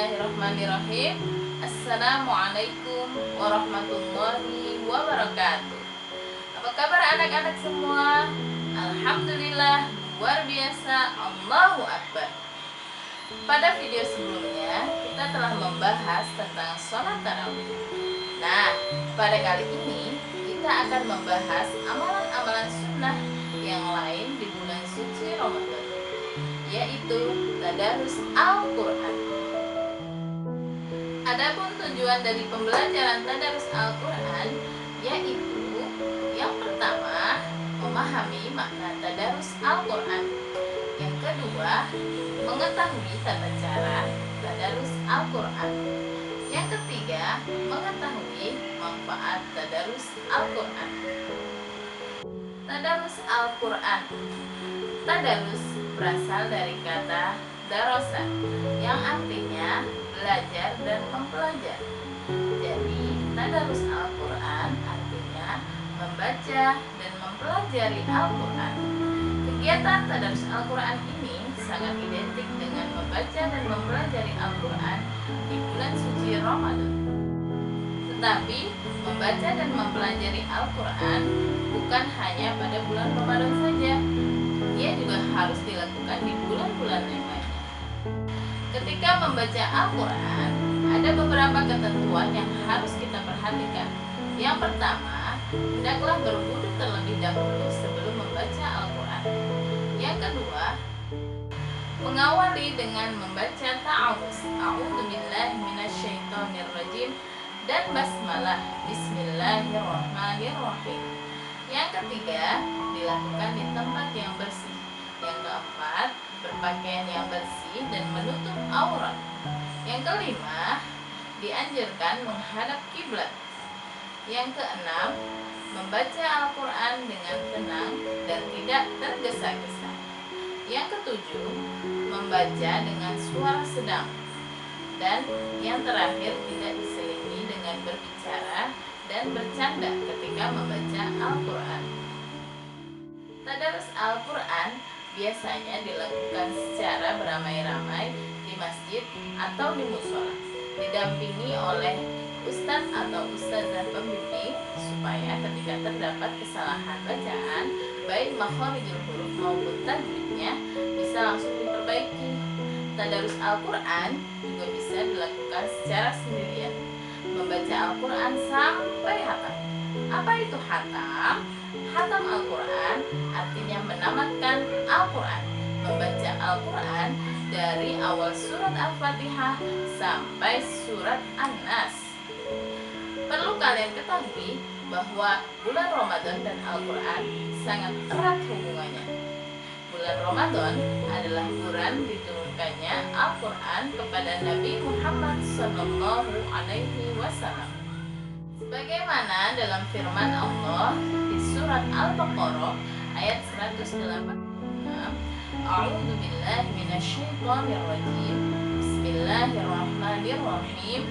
Bismillahirrahmanirrahim. Assalamualaikum warahmatullahi wabarakatuh. Apa kabar anak-anak semua? Alhamdulillah, luar biasa, Allahu Akbar. Pada video sebelumnya kita telah membahas tentang sholat tarawih. Nah, pada kali ini kita akan membahas amalan-amalan sunnah yang lain di bulan suci Ramadan, yaitu tadarus Al-Quran. Adapun tujuan dari pembelajaran tadarus Al-Quran yaitu yang pertama, memahami makna tadarus Al-Quran. Yang kedua, mengetahui tata cara tadarus Al-Quran. Yang ketiga, mengetahui manfaat tadarus Al-Quran. Tadarus Al-Quran. Tadarus berasal dari kata darosa yang artinya belajar dan mempelajari. Jadi, tadarus Al-Quran artinya membaca dan mempelajari Al-Quran. Kegiatan tadarus Al-Quran ini sangat identik dengan membaca dan mempelajari Al-Quran di bulan suci Ramadan. Tetapi, membaca dan mempelajari Al-Quran bukan hanya pada bulan Ramadan saja. Ia juga harus dilakukan di bulan-bulan yang lainnya. Ketika membaca Al-Quran, ada beberapa ketentuan yang harus kita perhatikan. Yang pertama, hendaklah berwudu terlebih dahulu sebelum membaca Al-Quran. Yang kedua, mengawali dengan membaca ta'awuz, a'udzubillahi minasyaitonirrajim, dan basmalah, bismillahirrahmanirrahim. Yang ketiga, dilakukan di tempat yang bersih. Yang keempat, berpakaian yang bersih dan menutup aurat. Yang kelima, dianjurkan menghadap kiblat. Yang keenam, membaca Al-Quran dengan tenang dan tidak tergesa-gesa. Yang ketujuh, membaca dengan suara sedang. Dan yang terakhir, tidak diselingi dengan berbicara dan bercanda ketika membaca Al-Quran. Tadarus Al-Quran biasanya dilakukan secara beramai-ramai di masjid atau di mushola, didampingi oleh ustadz atau ustazah pembimbing supaya ketika terdapat kesalahan bacaan, baik makhorijul huruf maupun tajwidnya, bisa langsung diperbaiki. Tadarus Al-Quran juga bisa dilakukan secara sendirian, membaca Al-Quran sampai hatam. Apa itu hatam? Hatam Al-Quran artinya menamatkan Al-Quran, membaca Al-Quran dari awal surat Al-Fatihah sampai surat An-Nas. Perlu kalian ketahui bahwa bulan Ramadan dan Al-Quran sangat erat hubungannya. Bulan Ramadan adalah bulan diturunkannya Al-Quran kepada Nabi Muhammad SAW. Sebagaimana dalam firman Allah di surat Al-Baqarah ayat 186, A'udzubillahi minasyaitonirrajim. Bismillahirrahmanirrahim.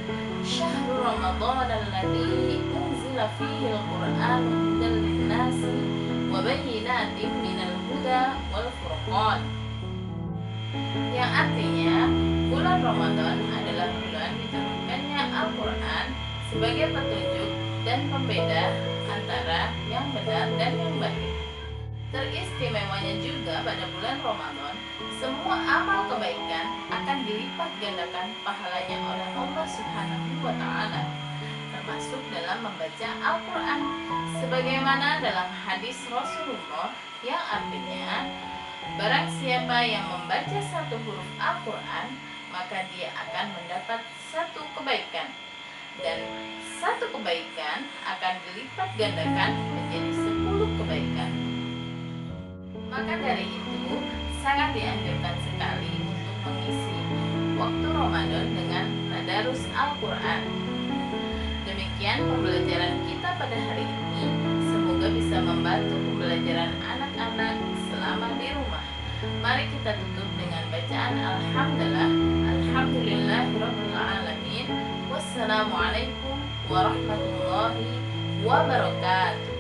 Syahrul Ramadan alladzi unzila fihi al-Qur'an hudan lin-nasi wa bayyinatin minal huda wal furqan. Yang artinya, bulan Ramadan adalah bulan diturunkannya Al-Quran sebagai petunjuk dan pembeda antara yang benar dan yang baik. Teristimewanya juga pada bulan Ramadan, semua amal kebaikan akan dilipat gandakan pahalanya oleh Allah Subhanahu wa Ta'ala, termasuk dalam membaca Al-Quran, sebagaimana dalam hadis Rasulullah yang artinya, barang siapa yang membaca satu huruf Al-Quran, maka dia akan mendapat satu kebaikan, dan satu kebaikan akan dilipat gandakan menjadi 10 kebaikan. Maka dari itu, sangat dianjurkan sekali untuk mengisi waktu Ramadan dengan tadarus Al-Quran. Demikian pembelajaran kita pada hari ini. Semoga bisa membantu pembelajaran anak-anak selama di rumah. Mari kita tutup dengan bacaan Alhamdulillah. Alhamdulillahirabbil alamin. Wassalamualaikum warahmatullahi wabarakatuh.